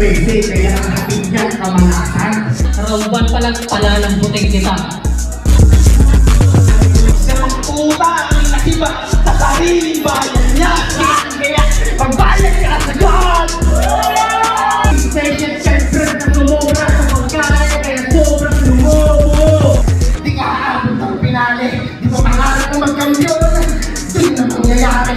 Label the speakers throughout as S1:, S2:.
S1: pwede, kaya ang hatid niya kamalasan.
S2: Karamban palang pala ng buting kita.
S1: Isang puta ang nakiba sa sariling bayan niya. Kaya pagbayad ka sa God! Patient siyempre na sumobra sa pagkain, kaya sobrang lumobo. Di ka aabot ng pinali, di ba pangarap na magkampiyon? Di na mangyayari.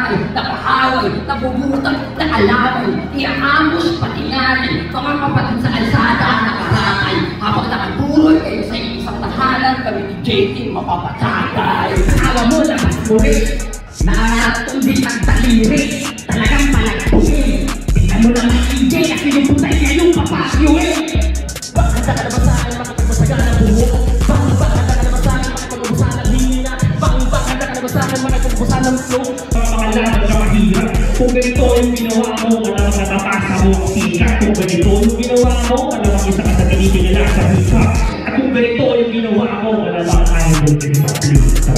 S2: Napakaway, nabubutan, naalaway, iahamos, patinganin, mga kapatid sa alsada, nakarangay, habang nakabuloy kayo sa isang tahanan, kami ni JT mapapatagay. Alam mo naman, muli, nakatundi ng daliri, talagang malagpuin. Tingnan mo naman, EJ, at pinuputay niya yung papasyuin. Bakit ka naman sa akin, makapagmasagan ng buhok? Bakit ka naman sa akin, makapagmasagan ng hina? Bakit ka naman sa akin, makapagmasagan ng flow?
S3: Kung ganito yung ginawa mo, walang natatasa mo ang sikat. Kung ganito yung ginawa mo, walang isa ka sa tinitingala sa hika. At kung ganito yung ginawa mo, walang ayaw mo pinipapalita.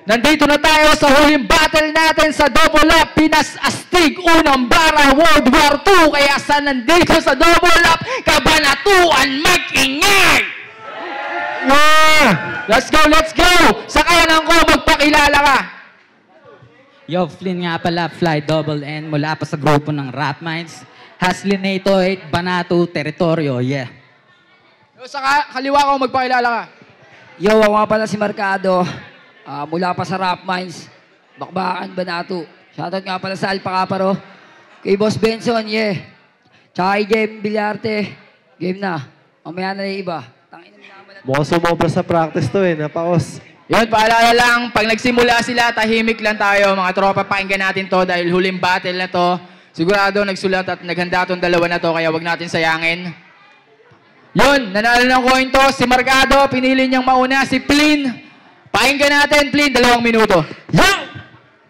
S4: Nandito na tayo sa huling battle natin sa Double Up, Pinas Astig, Unang Bara, World War II. Kaya sa nandito sa Double Up, kabanatuan mag-ingay! Yeah! Let's go, let's go! Sa kanan ko, magpakilala ka.
S5: Yo, Flynn nga pala, Fly Double N, mula pa sa grupo ng Rap Minds. Haslinato 8, Banato, Teritoryo, yeah.
S4: Yo, sa kaliwa ko, magpakilala ka.
S6: Yo, ako nga pala si Marcado. Mula pa sa Rap Minds, Bakbakan, Banato. Shoutout nga pala sa Alpha Caparo. Kay Boss Benson, yeah. Tsaka kay Game Villarte. Game na. Mamaya na yung iba.
S7: Mukhang sumobra sa practice to eh, napaos.
S4: Yun, paalala lang, pag nagsimula sila, tahimik lang tayo. Mga tropa, pakinggan natin to dahil huling battle na to. Sigurado nagsulat at naghanda tong dalawa na to, kaya wag natin sayangin. Yun, nanalo ng coin to. Si Marcado, pinili niyang mauna. Si Flynn. Pakinggan natin, Flynn, 2 minuto.
S5: Yo!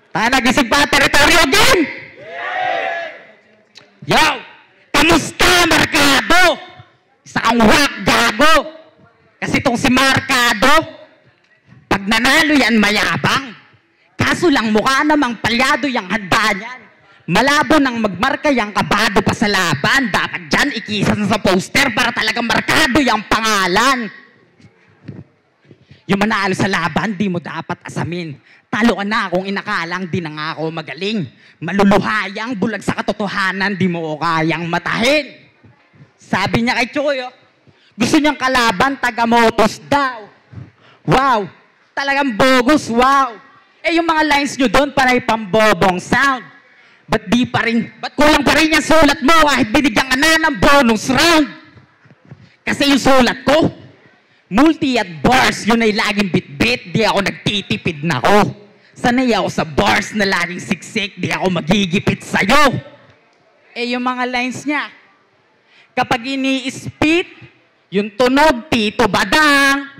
S5: Tayo nagising pa teritoryo again! Yo! Kamusta, Marcado? Isa kang wak, gago! Kasi itong si Marcado, pag nanalo yan, mayabang. Kaso lang mukha namang palyado yung handa niyan. Malabo nang magmarka yung kabado pa sa laban. Dapat dyan ikisan sa poster para talagang Marcado yung pangalan. Yung manalo sa laban, di mo dapat asamin. Talo ka na kung inakalang di na nga ako magaling. Maluluhayang bulag sa katotohanan, di mo o kayang matahin. Sabi niya kay Choy, gusto niyang kalaban, taga-motos daw. Wow, talagang bogus, wow. Eh yung mga lines nyo doon, parang pambobong sound. Ba't kulang pa rin yung sulat mo kahit binigyan ka na ng bonus round? Kasi yung sulat ko, multi at bars, yun ay laging bit-bit, di ako nagtitipid na ko. Sanay ako sa bars na laging siksik, di ako magigipit sa'yo. Eh yung mga lines niya, kapag ini-spit, yung tunog, Tito Badang.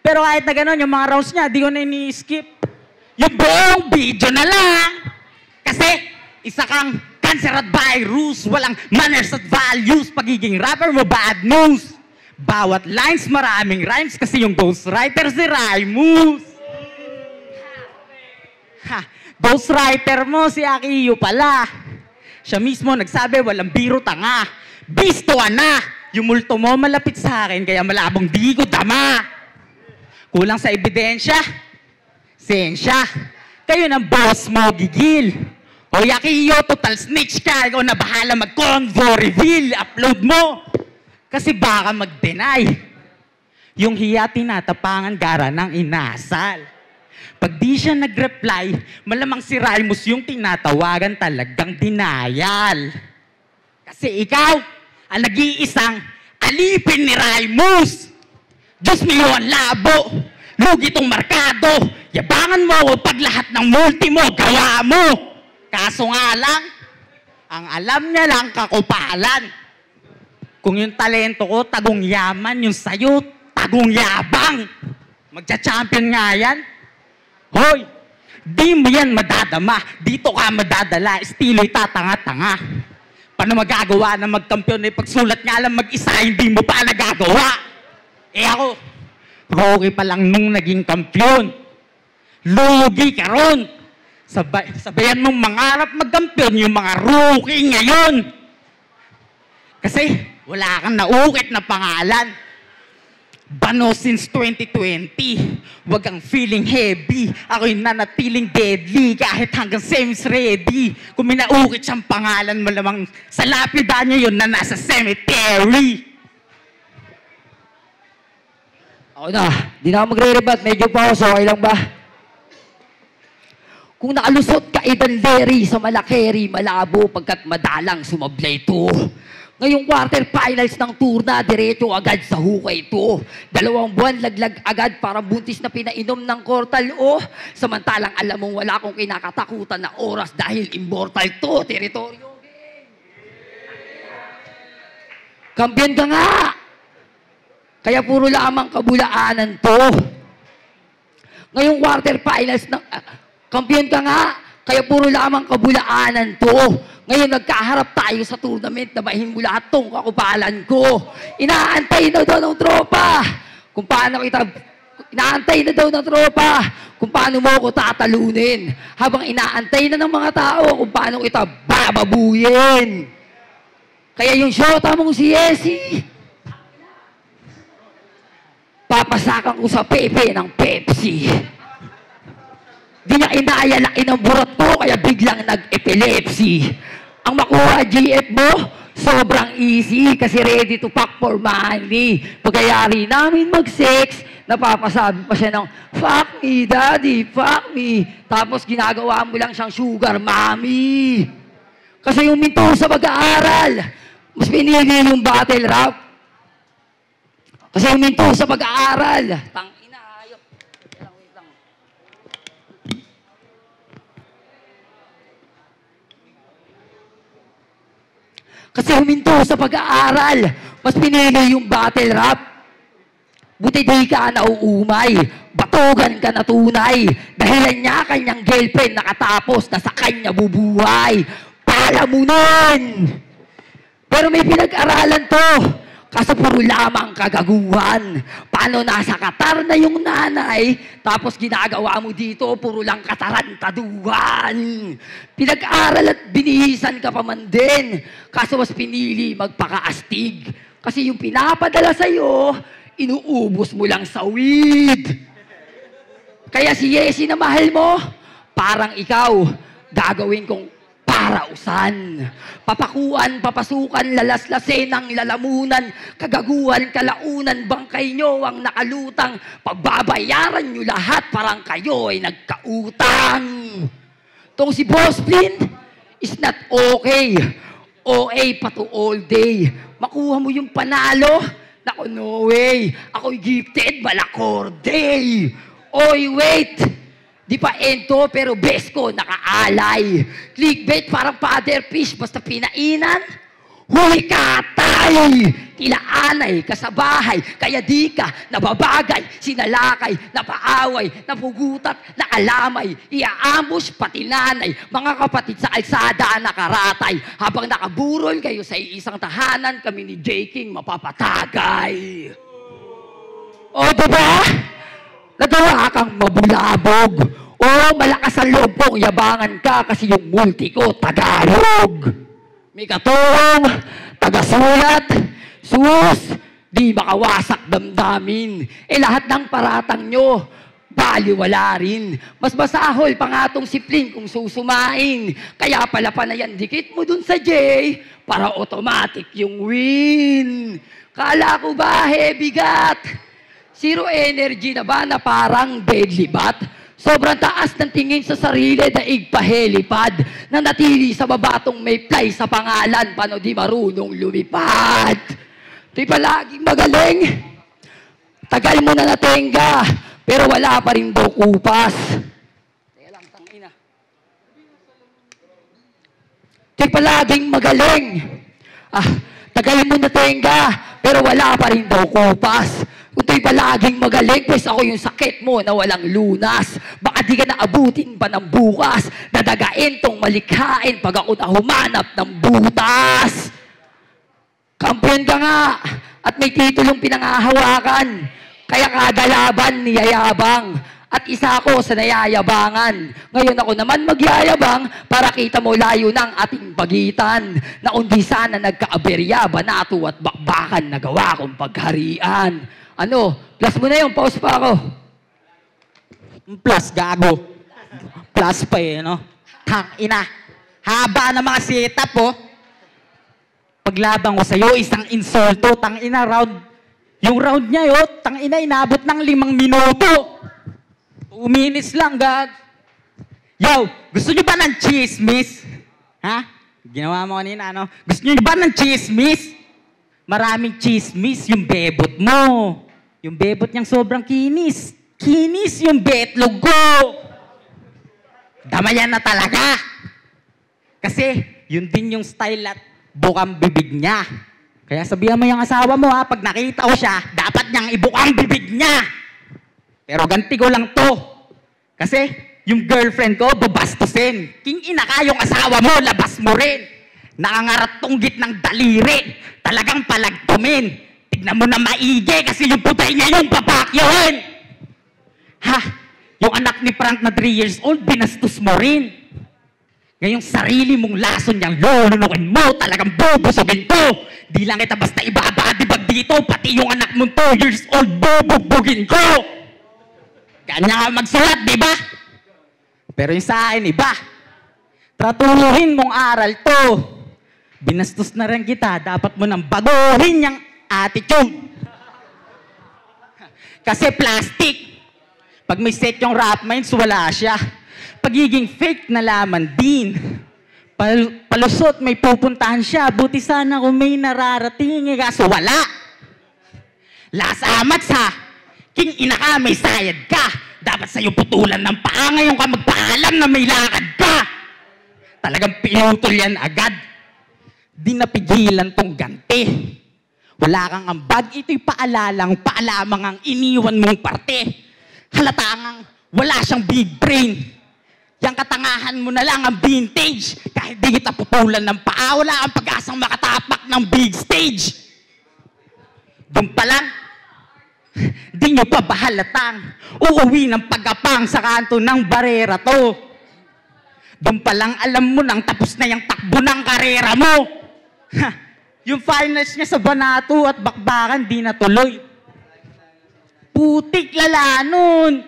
S5: Pero kahit na gano'n, yung mga rounds niya, di ko na ini-skip. Yung buong video na lang. Kasi, isa kang cancer at virus, walang manners at values, pagiging rapper mo, bad news. Bawat lines, maraming rhymes, kasi yung ghostwriter si Raimus. Ghostwriter mo, si Akiyo pala. Siya mismo nagsabi, walang biro tanga. Bisto na! Yung multo mo malapit sa akin, kaya malabong di ko dama. Kulang sa ebidensya. Sensya. Kayo ng boss mo, gigil. O Akiyo, total snitch ka. Ikaw na bahala mag-convo reveal. Upload mo. Kasi baka mag-deny. Yung hiya tinatapangan gara ng inasal. Pag di siya nag-reply, malamang si Raimus yung tinatawagan talagang denial. Kasi ikaw, ang nag-iisang alipin ni Raimus. Diyos mo ang labo. Lugi tong markado. Yabangan mo ako pag lahat ng multi mo, gawa mo. Kaso nga lang, ang alam niya lang kakupalan. Kung yung talento ko, tagong yaman, yung sayo, tagong yabang. Magcha-champion nga yan. Hoy, di mo yan madadama. Dito ka madadala, estilo'y tatanga-tanga. Paano magagawa na magkampiyon eh pagsulat nga lang mag-isa, hindi mo pa nagagawa. Eh ako, okay pa lang nung naging kampiyon. Lugi ka ron. Sabayan mong mangarap magkampiyon yung mga rookie ngayon. Kasi wala kang naukit na pangalan. Bano since 2020. Wag kang feeling heavy. Ako'y nanatiling deadly kahit hanggang semis ready. Kung may naukit siyang pangalan, malamang sa lapida niya yun na nasa cemetery.
S6: Ako na, di na ako magre-rebat. Medyo pause, okay lang ba? Kung nakalusot ka Larry sa malakeri, malabo pagkat madalang sumablay ito. Ngayong quarter finals ng tour na, diretso agad sa hukay ito. 2 buwan laglag agad para buntis na pinainom ng Cortal O. Samantalang alam mong wala akong kinakatakutan na oras dahil immortal to, teritoryo. Kampiyon ka nga! Kaya puro lamang kabulaanan to. Ngayong quarter finals ng... kampiyon ka nga! Kaya puro lamang kabulaanan to. Ngayon nagkaharap tayo sa tournament na bahin mo lahat tong kakupalan ko. Inaantay na daw ng tropa. Kung paano kita... Inaantay na daw ng tropa kung paano mo ako tatalunin. Habang inaantay na ng mga tao kung paano kita bababuyin. Kaya yung shota mong si Yesi, papasakan ko sa pepe ng Pepsi. Di niya inaya laki ng burot ko, kaya biglang nag-epilepsy. Ang makuha GF mo, sobrang easy kasi ready to pack for money. Pagkayari namin mag-sex, napapasabi pa siya ng, fuck me, daddy, fuck me. Tapos ginagawa mo lang siyang sugar mommy. Kasi yung minto sa pag-aaral, mas pinili yung battle rap. Kasi yung minto sa pag-aaral, tangina, ayok. Wait lang. Kasi huminto sa pag-aaral, mas pinili yung battle rap. Buti di ka nauumay, batugan ka na tunay. Dahilan niya kanyang girlfriend nakatapos na sa kanya bubuhay. Palamunin! Pero may pinag-aralan to, kaso puro lamang kagaguhan. Paano nasa Qatar na yung nanay, tapos ginagawa mo dito, puro lang katarantaduhan. Pinag-aral at binihisan ka pa man din, kaso mas pinili magpakaastig. Kasi yung pinapadala sa'yo, inuubos mo lang sa weed. Kaya si Yesi na mahal mo, parang ikaw, gagawin kong parausan. Papakuan, papasukan, lalaslasin ng lalamunan, kagaguhan, kalaunan, bangkay nyo ang nakalutang, pagbabayaran nyo lahat, parang kayo ay nagkautang. Tong si Boss Flynn is not okay. OA pa to all day. Makuha mo yung panalo, naku, no way. Ako'y gifted, balakorde. Oy, wait! Di pa ento, pero best ko, nakaalay. Clickbait parang father fish, basta pinainan. Huli katay! Tila anay, kasabahay, kaya di ka nababagay, sinalakay, napaaway, napugutat, nakalamay, iaambus pati nanay, mga kapatid sa alsada nakaratay, habang nakaburol kayo sa isang tahanan, kami ni J. King mapapatagay. O diba? Nagawa kang mabulabog. O malakas ang loob kong yabangan ka kasi yung multi ko Tagalog. May katulong, tagasulat, sus, di makawasak damdamin. Lahat ng paratang nyo, baliwala rin. Mas masahol pa nga tong sipling kung susumain. Kaya pala panayan dikit mo dun sa J para automatic yung win. Kala ko ba heavy gat? Zero energy na ba na parang deadly bat? Sobrang taas ng tingin sa sarili na igpahelipad na natili sa babatong may fly sa pangalan paano di marunong lumipad. Di palaging magaling. Tagal mo na natenga pero wala pa rin daw kupas. Teka lang, tangina. Di palaging magaling. Tagal mo na natenga pero wala pa rin daw kupas. Kung to'y palaging magaling, pues ako yung sakit mo na walang lunas. Baka di ka naabutin pa ng bukas. Dadagain tong malikhain pag ako na humanap ng butas. Kampiyon ka nga at may titulong pinangahawakan. Kaya kada laban niyayabang. At isa ako sa nayayabangan. Ngayon ako naman magyayabang para kita mo layo ng ating pagitan. Na undi sana nagkaaberya, banato at bakbakan na gawa kong pagharian. Ano? Plus mo na yun, pause pa ako.
S5: Plus, gago. Plus pa no? Tangina. Haba na mga setup, oh. Paglabang ko sa'yo, isang insulto, tangina round. Yung round niya, yo, tangina, inabot ng 5 minuto. 2 minutes lang, gag. Yo, gusto nyo ba ng chismis? Ha? Ginawa mo kanina, ano? Gusto nyo ba ng chismis? Maraming chismis yung bebot mo. Yung bebot niyang sobrang kinis. Kinis yung betlog ko. Damayan na talaga. Kasi, yun din yung style at bukang bibig niya. Kaya sabihan mo yung asawa mo, ha, pag nakita ko siya, dapat niyang ibukang bibig niya. Pero ganti ko lang to. Kasi, yung girlfriend ko, babastusin. King ina ka, yung asawa mo, labas mo rin. Nakangarat tong gitnang daliri. Talagang palagtumin. Tignan mo na maigi kasi yung putay niya yung papakyawan. Ha? Yung anak ni Frank na 3 years old, binastos mo rin. Ngayong sarili mong lason niyang lulunukin mo, talagang bubusugin ko. Di lang kita basta ibabadibag dito, pati yung anak mong 2 years old, bubugbugin ko. Kanya ka magsulat, di ba? Pero yung sa akin, iba. Tratuhin mong aral to. Binastos na rin kita, dapat mo nang baguhin yung attitude. Kasi plastic. Pag may set yung rap minds, wala siya. Pagiging fake na laman din. Palusot, may pupuntahan siya. Buti sana kung may nararating. Kaso wala. Last amats ha. King ina ka, may sayad ka. Dapat sa'yo putulan ng paa. Ngayon ka magpaalam na may lakad ka. Talagang pinutol yan agad. Di napigilan tong ganti. Wala kang ambag, ito'y paalamang ang iniwan mong parte. Halatangang wala siyang big brain. Yang katangahan mo na lang ang vintage. Kahit di kita putulan ng paa, wala kang pag-asang makatapak ng big stage. Doon pa lang, di nyo pa bahalatang uuwi ng pagkapang sa kanto ng barera to. Doon pa lang alam mo nang tapos na yung takbo ng karera mo. Yung finals niya sa Banato at Bakbakan, di natuloy. Putik lala nun.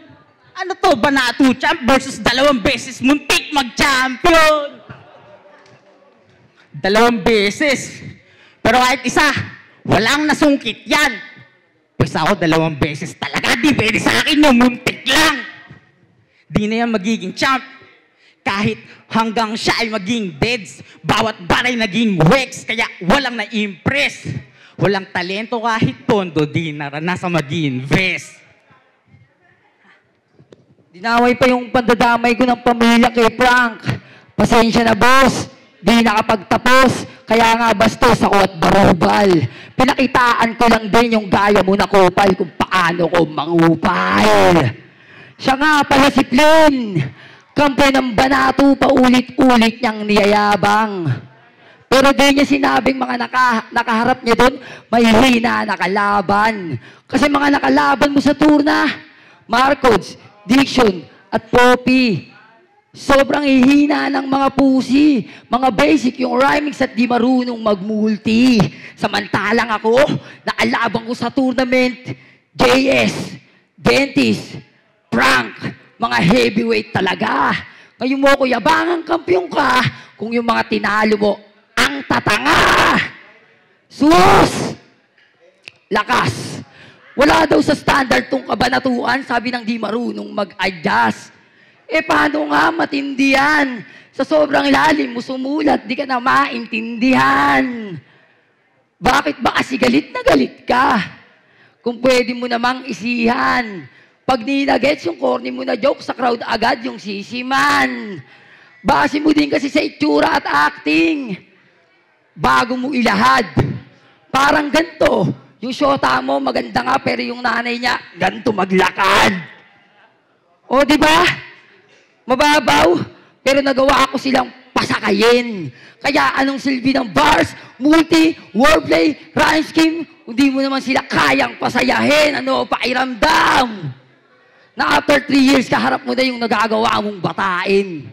S5: Ano to, Banato champ versus 2 beses muntik mag-champion. 2 beses. Pero kahit isa, walang nasungkit yan. Pues ako 2 beses talaga, di pwede sa akin yung muntik lang. Di na yan magiging champ. Kahit hanggang siya ay maging deads, bawat baray naging wex, kaya walang na-impress. Walang talento kahit pondo, di naranasan mag-invest.
S6: Dinaway pa yung pandadamay ko ng pamilya kay Frank. Pasensya na, boss. Di nakapagtapos. Kaya nga bastos ako at barubal. Pinakitaan ko lang din yung gaya mo na kupal kung paano ko mangupal. Siya nga pala si Flynn. Kampo ng banato, paulit-ulit niyang niyayabang. Pero di niya sinabing mga nakaharap niya doon, may hina nakalaban. Kasi mga nakalaban mo sa turna, Marcos, Diction, at Poppy. Sobrang hihina ng mga pusi. Mga basic yung rhymings at di marunong magmulti. Samantalang ako, nakalabang ko sa tournament, JS, Dentis, Frank, mga heavyweight talaga. Ngayon mo ko yabangang kampiyon ka kung yung mga tinalo mo ang tatanga. Sus! Lakas! Wala daw sa standard tong kabanatuan, sabi ng di marunong mag-adjust. Paano nga matindi yan? Sa sobrang lalim mo sumulat, di ka na maintindihan. Bakit ba kasi galit na galit ka? Kung pwede mo namang isihan. Pag ninagets yung corny mo na joke sa crowd agad yung sisiman. Base mo din kasi sa itsura at acting. Bago mo ilahad. Parang ganito. Yung syota mo maganda nga pero yung nanay niya ganito maglakad. O di ba? Mababaw pero nagawa ko silang pasakayin. Kaya anong silbi ng bars, multi, wordplay, rhyme scheme, hindi mo naman sila kayang pasayahin. Ano pakiramdam? Na after 3 years kaharap mo na yung nagagawa mong batain.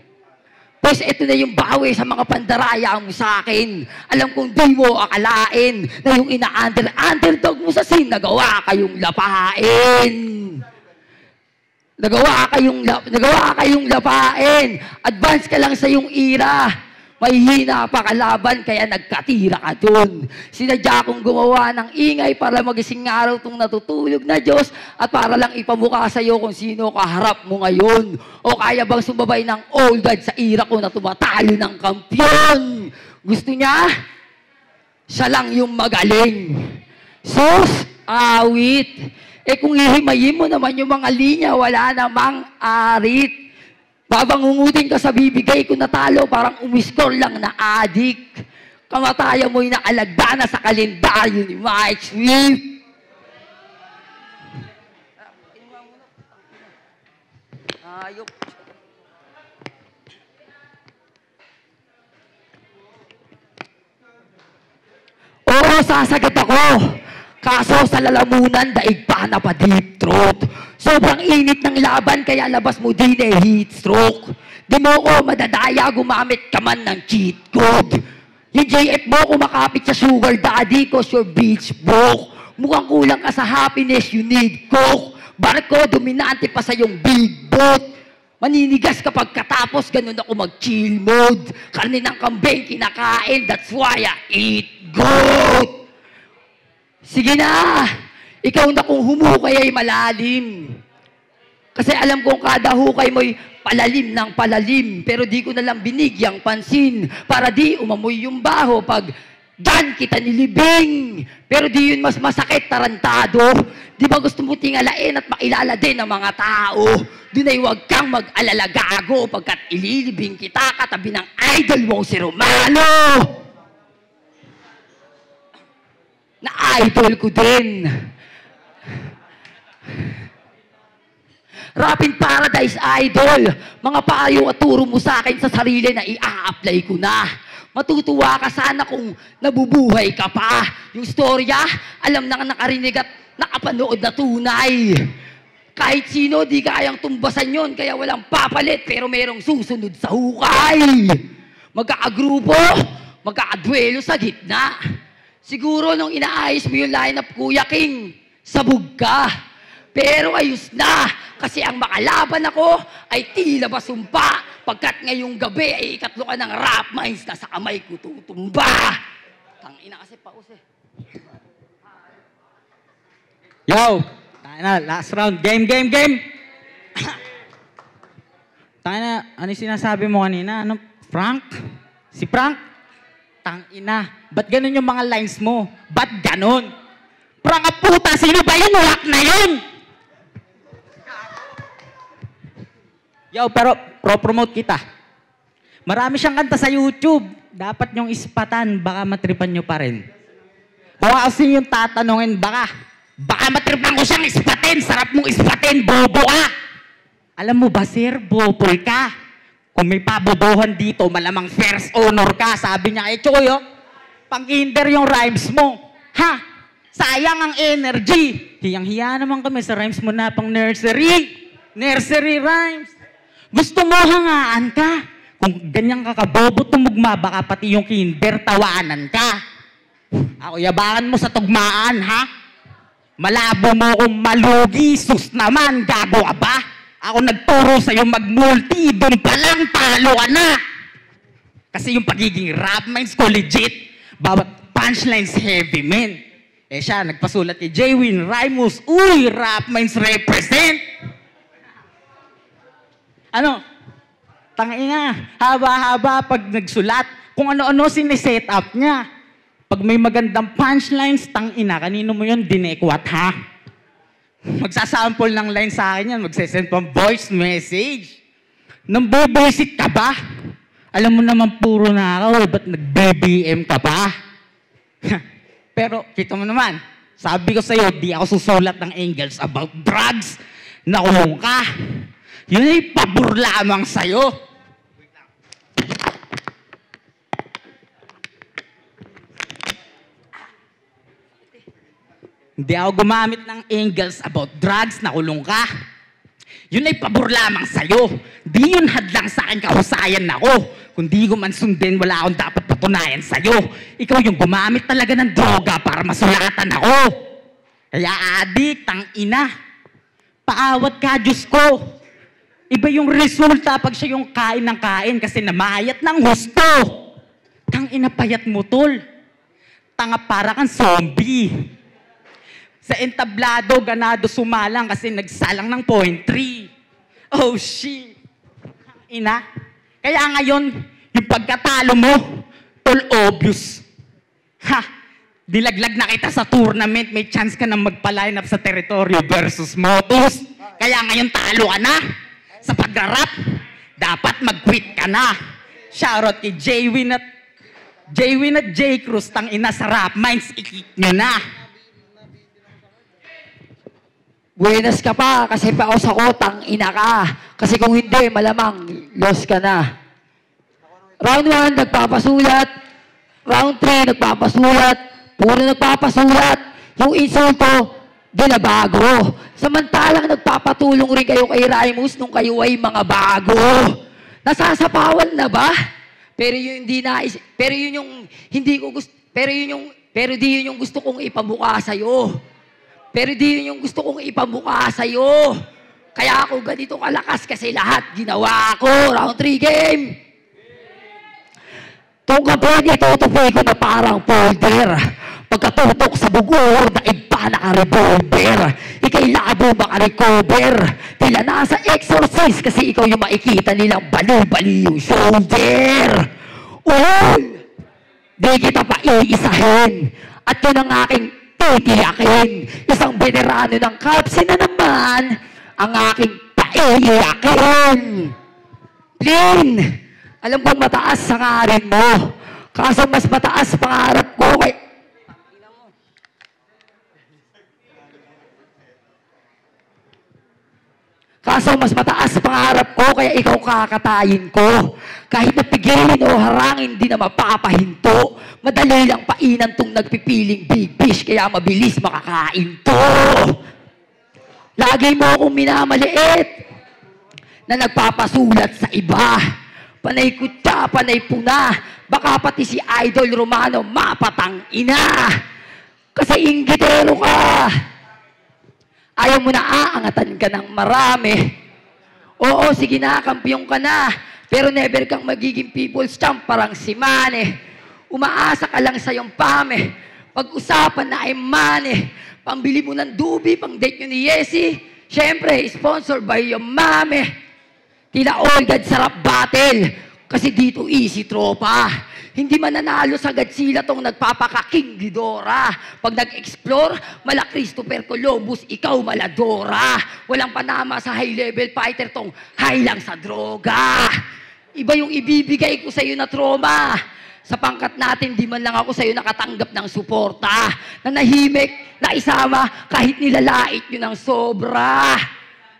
S6: Pues ito na yung bawi sa mga pandaraya mo sa akin. Alam kong di mo akalain na yung underdog mo sa scene, nagawa kayong lapain. Nagawa kayong lapain. Advance ka lang sa yung ira. May hina pa kalaban kaya nagkatira ka dun. Sinadya kong gumawa ng ingay para magising araw tong natutulog na Diyos at para lang ipamukha sa iyo kung sino kaharap mo ngayon. O kaya bang sumabay ng old God sa ira ko na tumatalo ng kampyon? Gusto niya? Siya lang yung magaling. Sus, awit. Kung ihimayin mo naman yung mga linya, wala namang arit. Babangungutin ka sa bibigay ko natalo, parang umiskor lang na adik. Kamatayan mo'y naalagda na sa kalendaryo ni Mike Swift. Ayok. Oo, sasagat ako. Kaso sa lalamunan, daig pa na pa deep throat. Sobrang init ng laban, kaya labas mo din heat stroke. Di mo ko madadaya, gumamit ka man ng cheat code. Yung JF mo kumakapit sa sugar daddy, cause your beach broke. Mukhang kulang ka sa happiness, you need coke. Barko, dominante pa sa yung big boat. Maninigas kapag katapos, ganun ako mag-chill mode. Karne ng kambing kinakain, that's why I eat goat. Sige na, ikaw na kung humukay ay malalim. Kasi alam kong kada hukay mo'y palalim ng palalim, pero di ko nalang binigyang pansin para di umamoy yung baho pag dan kita nilibing. Pero di yun mas masakit, tarantado. Di ba gusto mo tingalain at makilala din ng mga tao? Doon ay huwag kang mag-alala gago pagkat ililibing kita katabi ng idol mong si Romano. Na idol ko din. Rapid Paradise Idol. Mga payo at turo mo sa akin sa sarili na i-a-apply ko na. Matutuwa ka sana kung nabubuhay ka pa. Yung storya, alam na nakarinig at nakapanood na tunay. Kahit sino, di kayang tumbasan yon, kaya walang papalit, pero merong susunod sa hukay. Magkakagrupo, magkakadwelo sa gitna. Siguro nung inaayos mo yung lineup, Kuya King, sabog ka. Pero ayos na, kasi ang makalaban ako ay tila ba sumpa. Pagkat ngayong gabi ay ikatlo ka ng rap minds na sa kamay ko tutumba. Tangina kasi paus eh.
S5: Yo! Tayo na, last round. Game! Tayo na, ano yung sinasabi mo kanina? Ano? Frank? Si Frank? Tangina, ba't ganun yung mga lines mo? Ba't ganun? Pranga puta, sino ba yun? Wak na yun! Yo, pero pro-promote kita. Marami siyang kanta sa YouTube. Dapat niyong ispatan, baka matripan niyo pa rin. Kung kasi yung tatanungin, baka matripan ko siyang ispatin. Sarap mong ispatin, bobo ka. Alam mo ba, sir, bopol ka. Kung may pabobohan dito, malamang first honor ka. Sabi niya kay Choyo, pang-kinder yung rhymes mo. Ha? Sayang ang energy. Hiyang-hiya naman kami sa rhymes mo na pang nursery. Nursery rhymes. Gusto mo hangaan ka. Kung ganyan ka kabobo tumugma, baka pati yung kinder tawanan ka. Ako, yabangan mo sa tugmaan, ha? Malabo mo kung malugi, sus naman, gago ka ba? Ako nagturo sa'yo mag-multi, doon pa lang talo ka na. Kasi yung pagiging rap minds ko legit, bawat punchlines heavy, men. Eh siya, nagpasulat kay J-Win, Rhymus, uy, rap minds represent. Ano? Tangina, haba-haba pag nagsulat. Kung ano-ano sineset up niya. Pag may magandang punchlines, tangina, kanino mo yun dinekwat, ha? Magsasample ng line sa akin yan, magsesend pang voice message. Namboboisit ka ba? Alam mo naman puro na ako, ba't nag-BBM ka pa? Pero, kita mo naman, sabi ko sa'yo, di ako susulat ng angles about drugs. Nakulong ka. Yun ay pabor lamang sa'yo. Hindi ako gumamit ng angles about drugs, nakulong ka. Yun ay pabor lamang sa'yo. Di yun hadlang sa akin kahusayan ako. Kung di ko man sundin, wala akong dapat patunayan sa'yo. Ikaw yung gumamit talaga ng droga para masulatan ako. Kaya adik, tang ina. Paawat ka, Diyos ko. Iba yung resulta pag siya yung kain ng kain kasi namayat ng husto. Tang ina payat mo, tol. Tanga para kang zombie. Sa entablado, ganado sumalang kasi nagsalang ng 0.3. Oh, shit. Ina. Kaya ngayon, yung pagkatalo mo, tol obvious. Ha? Dilaglag na kita sa tournament, may chance ka na magpa-line up sa teritoryo versus Motos. Kaya ngayon talo ka na. Sa pag-rap, dapat mag-quit ka na. Shoutout kay J-Win at J. Cruz, tang ina sa rap minds, ikik nyo na.
S6: Buenas ka pa, kasi paos ako, tang ina ka. Kasi kung hindi, malamang, lost ka na. Round 1, nagpapasulat. Round 3, nagpapasulat. Puro nagpapasulat. Yung insulto, binabago. Samantalang nagpapatulong rin kayo kay Rhymus nung kayo ay mga bago. Nasasapawan na ba? Pero yun hindi nais, pero yun yung hindi ko gusto, pero di yun yung gusto kong ipamukha sa'yo. Pero di yun yung gusto kong ipamukha sa'yo. Kaya ako ganito kalakas kasi lahat ginawa ko. Round 3 game. Itong kampanya, tutupoy ko na parang folder. Pagkatutok sa bugor, daig pa naka-revolver. Ika'y labo maka-recover. Tila nasa exorcist kasi ikaw yung makikita nilang bali-bali yung shoulder. Uy! Di kita pa iisahin. At yun ang aking titiyakin. Isang veterano ng Cubs na naman ang aking paiyakin. Lin, alam kong mataas sa ngarin mo. Kaso mas mataas pangarap ko kay... Kaso mas mataas pangarap ko kaya ikaw kakatayin ko. Kahit napigilin o harangin, di na mapapahinto. Madali lang painan tong nagpipiling big fish kaya mabilis makakain to. Lagi mo akong minamaliit na nagpapasulat sa iba. Panay kutya, panay puna. Baka pati si Idol Romano mapatang ina. Kasi inggitero ka. Ayaw mo na aangatan ka ng marami. Oo, sige na, kampiyong ka na. Pero never kang magiging people's champ parang si Mane. Umaasa ka lang sa iyong pame. Pag-usapan na ay money. Pambili mo ng dubi, pang date nyo ni Yesi. Siyempre, sponsored by your mame. Tila all God sarap battle. Kasi dito easy tropa. Hindi mananalo sa Godzilla tong nagpapaka-King Ghidorah. Pag nag-explore, mala Christopher Columbus, ikaw maladora. Walang panama sa high-level fighter tong high lang sa droga. Iba yung ibibigay ko sa'yo na trauma. Sa pangkat natin, di man lang ako sa'yo nakatanggap ng suporta. Nanahimik, na isama, kahit nilalait nyo ng sobra.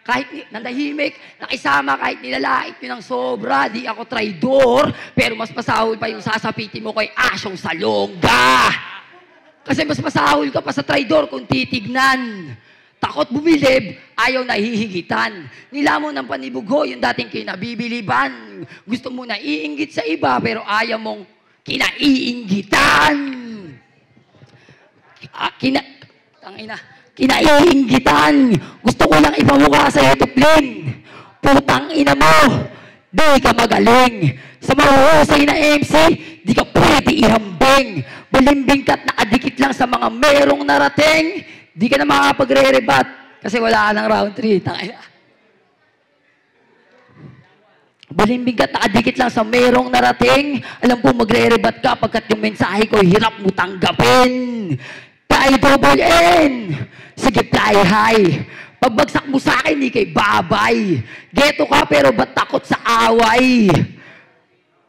S6: Kahit nanahimik, nakisama, kahit nilalait nyo ng sobra. Di ako traidor, pero mas masahol pa yung sasapitin mo kay Asyong Salonga. Kasi mas masahol ka pa sa traidor kung titignan. Takot bumilib, ayaw nahihigitan. Nilamon ng panibugo yung dating kinabibiliban. Gusto mo na iinggit sa iba, pero ayaw mong kinaiinggitan. Kinaiinggitan. Gusto ko lang ipamukha sa'yo, tuplin. Putang ina mo, di ka magaling. Sa mahuhusay na MC, di ka pwede ihambing. Balimbing ka't nakadikit lang sa mga merong narating. Di ka na makakapagre-rebat kasi wala ka ng round 3. Tangina. Balimbing ka't nakadikit lang sa merong narating. Alam po magre-rebat ka pagkat yung mensahe ko hirap mo tanggapin. Fly double N. Sige, fly high. Pagbagsak mo sa akin, di kay babay. Geto ka pero ba't takot sa away?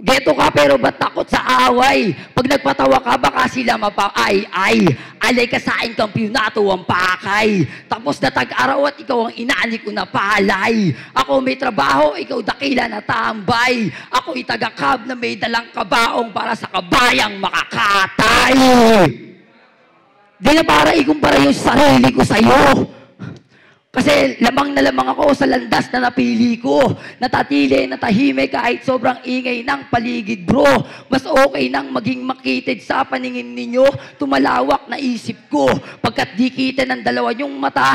S6: Geto ka pero ba't takot sa away? Pag nagpatawa ka, baka sila mapa-ay-ay. Alay ka sa aking kampyonato ang pakay. Tapos na tag-araw at ikaw ang inaani ko na palay. Ako may trabaho, ikaw dakila na tambay. Ako itagakab na may dalang kabaong para sa kabayang makakatay. Di na para ikumpara yung sarili ko sa'yo. Kasi lamang na lamang ako sa landas na napili ko. Natatili, natahimik kahit sobrang ingay ng paligid, bro. Mas okay nang maging makitid sa paningin ninyo. Tumalawak na isip ko. Pagkat di kita ng dalawa yung mata,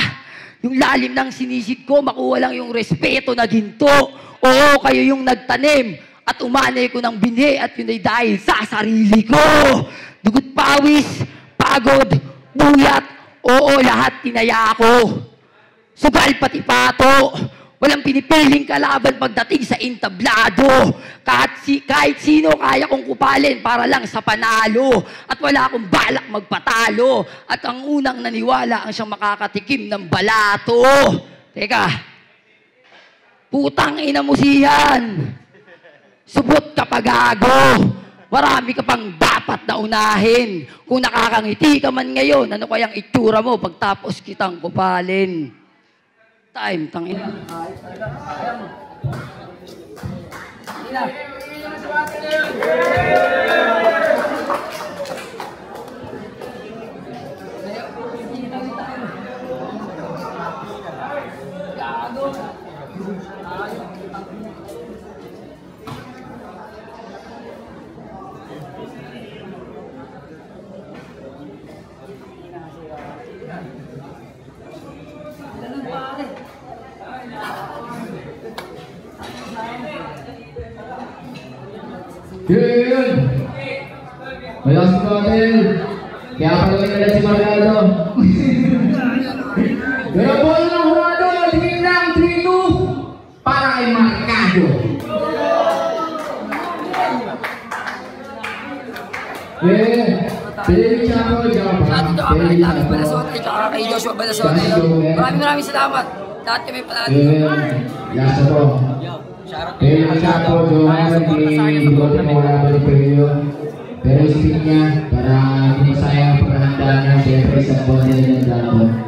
S6: yung lalim ng sinisid ko, makuha lang yung respeto na ginto. Oo, kayo yung nagtanim at umanay ko ng binhi at yun ay dahil sa sarili ko. Dugot pawis, pagod, buyat, oo, lahat tinaya ko. Sugal pati pato, walang pinipiling kalaban pagdating sa entablado. Kahit sino kaya kong kupalin para lang sa panalo. At wala akong balak magpatalo. At ang unang naniwala ang siyang makakatikim ng balato. Teka, putang ina mo siyan. Subot ka pagago. Marami ka pang dapat na unahin. Kung nakakangiti ka man ngayon, ano kayang itsura mo pagtapos kitang kupalin? Time, tangina. Ayos talaga. Ayaw mo. Tangina.
S8: Yun! Wala si Patel. Kaya pala may nalat si Margado. Pero po ng humado, tingin lang 3-2 para kay Margado. Pili siya po,
S6: Lagi Balasote, tsaka kay Joshua Balasote. Maraming salamat. Lahat kami palagi.
S8: Yasa po. Pili siya po, Johan, hindi ko wala ba ni Pelio. Pero isipin niya, para hindi masayang ang paghahanda niya, siyempre sa buwan nila ng dato.